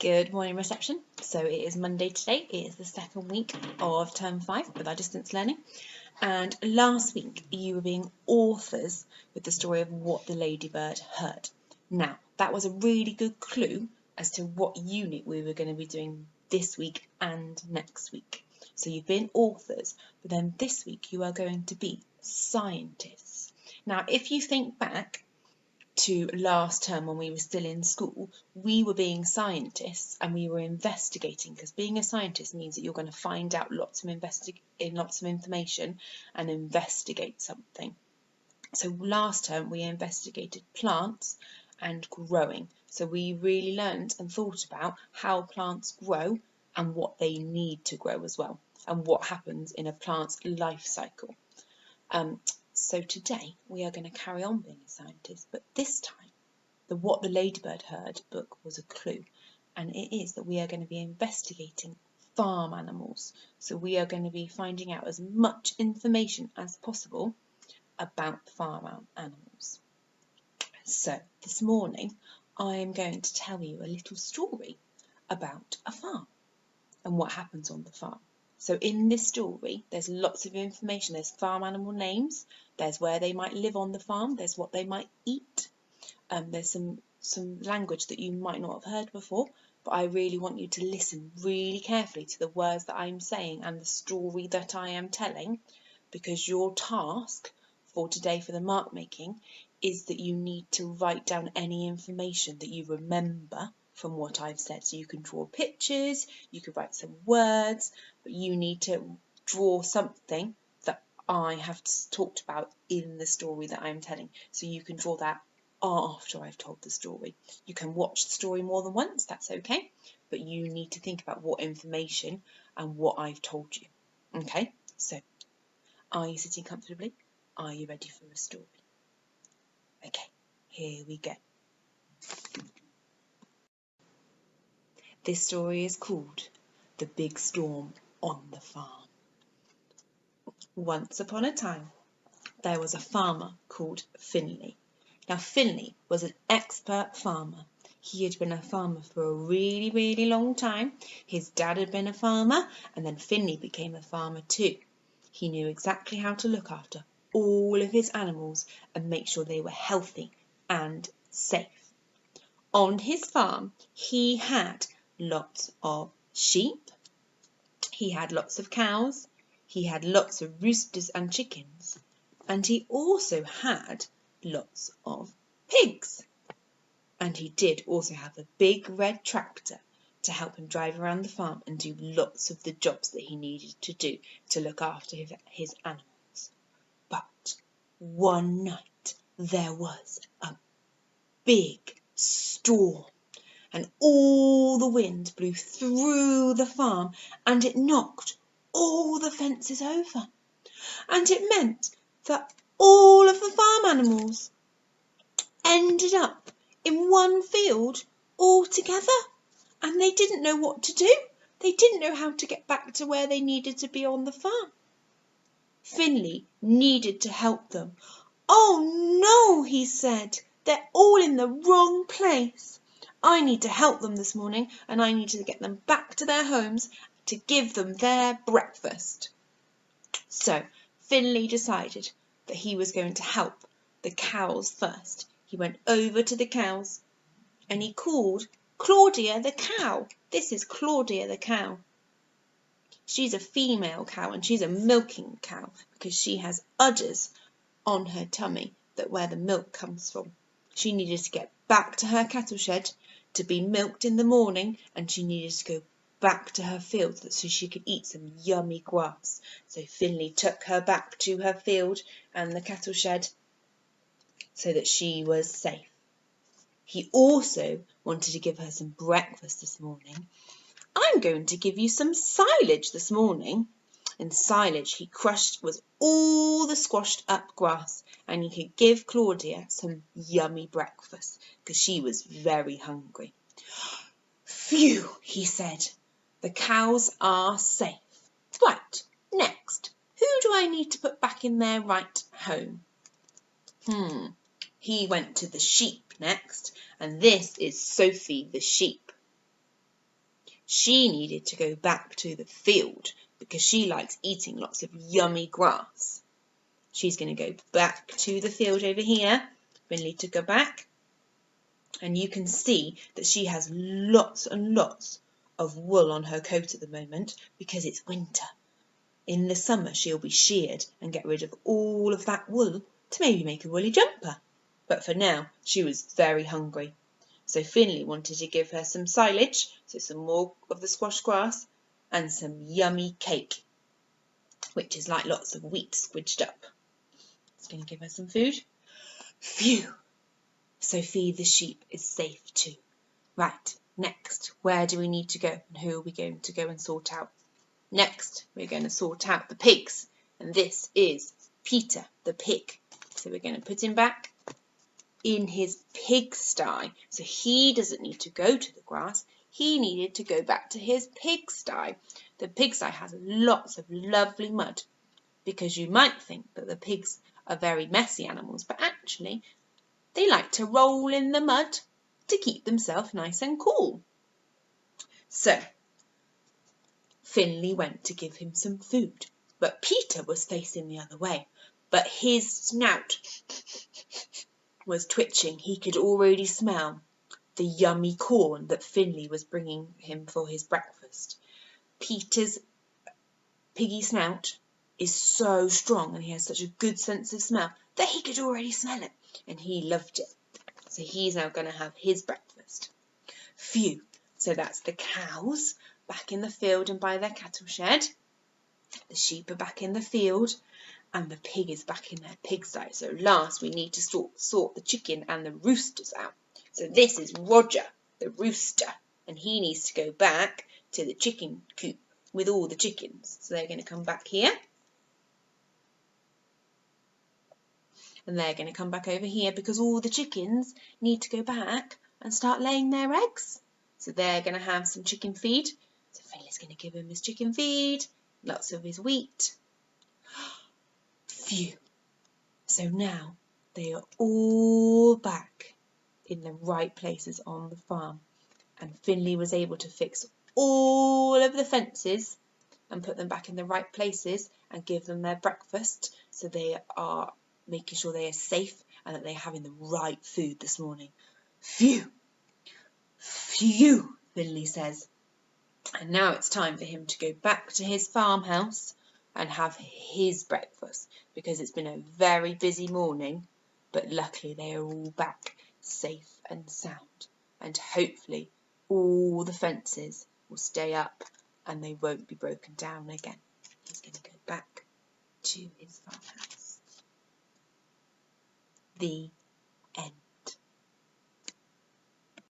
Good morning, reception. So it is Monday today. It is the second week of term 5 with our distance learning. And last week you were being authors with the story of what the ladybird heard. Now, that was a really good clue as to what unit we were going to be doing this week and next week. So you've been authors, but then this week you are going to be scientists. Now, if you think back to last term when we were still in school, we were being scientists and we were investigating, because being a scientist means that you're going to find out lots of information and investigate something. So last term we investigated plants and growing. So we really learned and thought about how plants grow and what they need to grow as well, and what happens in a plant's life cycle. So today we are going to carry on being a scientist, but this time the What the Ladybird Heard book was a clue, and it is that we are going to be investigating farm animals. So we are going to be finding out as much information as possible about farm animals. So this morning I am going to tell you a little story about a farm and what happens on the farm. So in this story, there's lots of information. There's farm animal names, there's where they might live on the farm, there's what they might eat. There's some language that you might not have heard before, but I really want you to listen really carefully to the words that I'm saying and the story that I am telling, because your task for today for the mark making is that you need to write down any information that you remember from what I've said. So you can draw pictures, you could write some words, but you need to draw something that I have talked about in the story that I'm telling. So you can draw that after I've told the story. You can watch the story more than once, that's okay, but you need to think about what information and what I've told you. Okay, so are you sitting comfortably? Are you ready for a story? Okay, here we go. This story is called The Big Storm on the Farm. Once upon a time, there was a farmer called Finley. Now, Finley was an expert farmer. He had been a farmer for a really, really long time. His dad had been a farmer, and then Finley became a farmer too. He knew exactly how to look after all of his animals and make sure they were healthy and safe. On his farm, he had lots of sheep, he had lots of cows, he had lots of roosters and chickens, and he also had lots of pigs. And he did also have a big red tractor to help him drive around the farm and do lots of the jobs that he needed to do to look after his animals. But one night there was a big storm, and all the wind blew through the farm, and it knocked all the fences over, and it meant that all of the farm animals ended up in one field all together, and they didn't know what to do. They didn't know how to get back to where they needed to be on the farm. Finley needed to help them. "Oh no," he said, "they're all in the wrong place. I need to help them this morning, and I need to get them back to their homes to give them their breakfast." So Finley decided that he was going to help the cows first. He went over to the cows and he called Claudia the Cow. This is Claudia the Cow. She's a female cow, and she's a milking cow because she has udders on her tummy that where the milk comes from. She needed to get back to her cattle shed to be milked in the morning, and she needed to go back to her field so she could eat some yummy grass. So Finley took her back to her field and the cattle shed so that she was safe. He also wanted to give her some breakfast this morning. "I'm going to give you some silage this morning." And silage he crushed was all the squashed up grass, and he could give Claudia some yummy breakfast because she was very hungry. "Phew," he said, "the cows are safe. Right, next, who do I need to put back in their right home?" He went to the sheep next, and this is Sophie the Sheep. She needed to go back to the field because she likes eating lots of yummy grass. She's going to go back to the field over here. Finley took her back, and you can see that she has lots and lots of wool on her coat at the moment because it's winter. In the summer she'll be sheared and get rid of all of that wool to maybe make a woolly jumper. But for now she was very hungry. So Finley wanted to give her some silage, so some more of the squash grass, and some yummy cake, which is like lots of wheat squidged up. He's going to give her some food. Phew! Sophie the sheep is safe too. Right, next, where do we need to go and who are we going to go and sort out? Next, we're going to sort out the pigs, and this is Peter the pig. So we're going to put him back in his pigsty. So he doesn't need to go to the grass, he needed to go back to his pigsty. The pigsty has lots of lovely mud, because you might think that the pigs are very messy animals, but actually they like to roll in the mud to keep themselves nice and cool. So Finley went to give him some food, but Peter was facing the other way, but his snout was twitching. He could already smell the yummy corn that Finley was bringing him for his breakfast. Peter's piggy snout is so strong and he has such a good sense of smell that he could already smell it, and he loved it. So he's now going to have his breakfast. Phew! So that's the cows back in the field and by their cattle shed. The sheep are back in the field, and the pig is back in their pigsty. So last we need to sort the chicken and the roosters out. So this is Roger, the rooster, and he needs to go back to the chicken coop with all the chickens. So they're going to come back here. And they're going to come back over here because all the chickens need to go back and start laying their eggs. So they're going to have some chicken feed. So Finley's going to give him his chicken feed, lots of his wheat. Phew! So now they are all back in the right places on the farm. And Finley was able to fix all of the fences and put them back in the right places and give them their breakfast. So they are making sure they are safe and that they're having the right food this morning. Phew! Phew! Finley says. And now it's time for him to go back to his farmhouse and have his breakfast, because it's been a very busy morning, but luckily they are all back safe and sound, and hopefully all the fences will stay up and they won't be broken down again. He's going to go back to his farmhouse. The